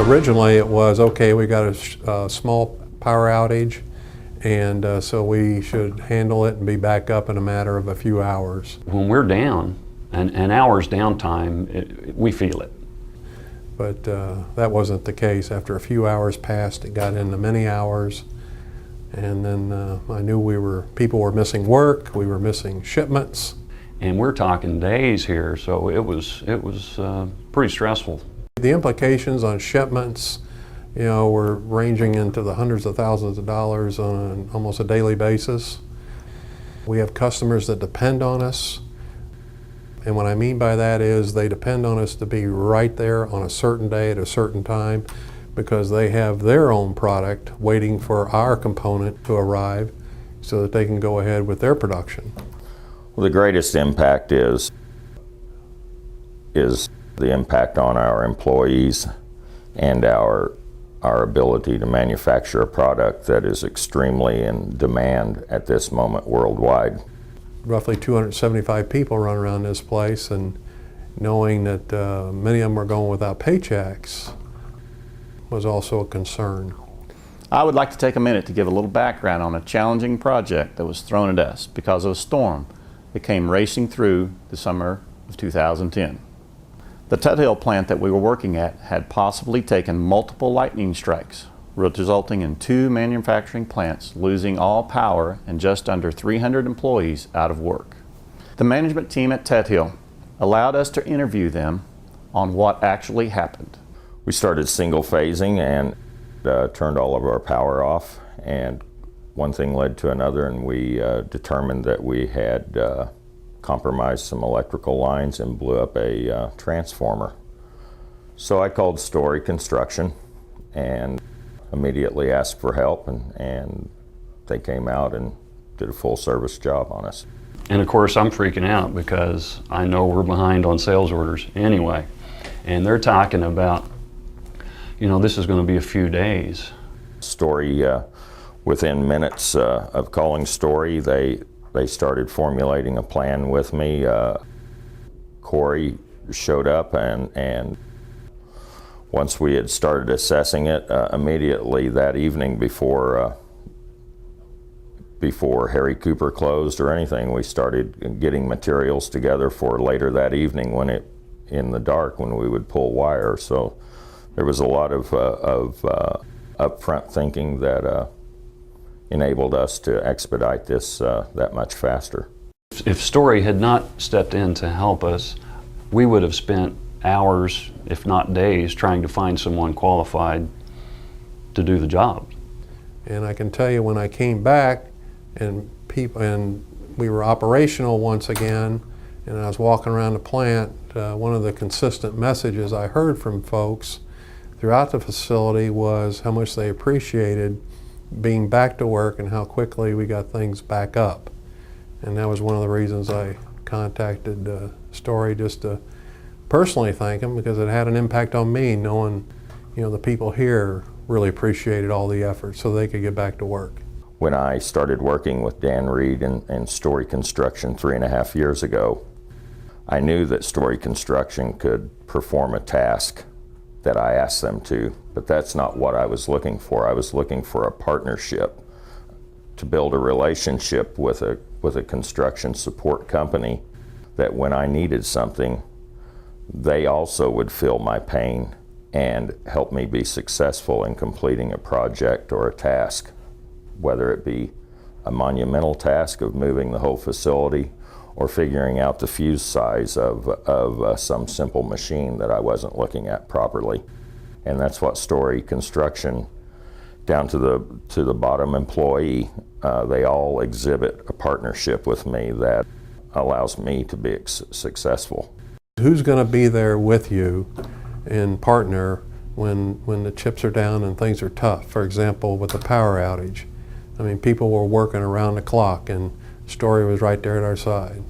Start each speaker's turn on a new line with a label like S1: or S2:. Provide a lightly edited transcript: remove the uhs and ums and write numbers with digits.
S1: Originally it was, okay, we got a small power outage, and so we should handle it and be back up in a matter of a few hours.
S2: When we're down, an hour's downtime, we feel it.
S1: But that wasn't the case. After a few hours passed, it got into many hours, and then I knew people were missing work, we were missing shipments.
S2: And we're talking days here, so it was pretty stressful.
S1: The implications on shipments, were ranging into the hundreds of thousands of dollars on almost a daily basis. We have customers that depend on us, and what I mean by that is they depend on us to be right there on a certain day at a certain time because they have their own product waiting for our component to arrive so that they can go ahead with their production.
S3: Well, the greatest impact is the impact on our employees and our ability to manufacture a product that is extremely in demand at this moment worldwide.
S1: Roughly 275 people run around this place, and knowing that many of them are going without paychecks was also a concern.
S4: I would like to take a minute to give a little background on a challenging project that was thrown at us because of a storm that came racing through the summer of 2010. The Tuthill plant that we were working at had possibly taken multiple lightning strikes, resulting in 2 manufacturing plants losing all power and just under 300 employees out of work. The management team at Tuthill allowed us to interview them on what actually happened.
S3: We started single phasing and turned all of our power off, and one thing led to another, and we determined that we had compromised some electrical lines and blew up a transformer. So I called Storee Construction and immediately asked for help, and they came out and did a full service job on us.
S2: And of course I'm freaking out because I know we're behind on sales orders anyway. And they're talking about, this is going to be a few days.
S3: Storee, within minutes of calling Storee, they started formulating a plan with me. Corey showed up, and once we had started assessing it, immediately that evening before Harry Cooper closed or anything, we started getting materials together for later that evening in the dark when we would pull wire. So there was a lot of upfront thinking that enabled us to expedite this that much faster.
S2: If Storee had not stepped in to help us, we would have spent hours, if not days, trying to find someone qualified to do the job.
S1: And I can tell you, when I came back and we were operational once again, and I was walking around the plant, one of the consistent messages I heard from folks throughout the facility was how much they appreciated being back to work and how quickly we got things back up. And that was one of the reasons I contacted Storee, just to personally thank him, because it had an impact on me knowing the people here really appreciated all the effort so they could get back to work.
S3: When I started working with Dan Reed and Storee Construction 3.5 years ago, I knew that Storee Construction could perform a task that I asked them to, but that's not what I was looking for. I was looking for a partnership to build a relationship with a construction support company that when I needed something, they also would feel my pain and help me be successful in completing a project or a task, whether it be a monumental task of moving the whole facility or figuring out the fuse size of some simple machine that I wasn't looking at properly. And that's what Storee Construction, down to the bottom employee, they all exhibit a partnership with me that allows me to be successful.
S1: Who's going to be there with you and partner when the chips are down and things are tough? For example, with the power outage. I mean, people were working around the clock, and Storee was right there at our side.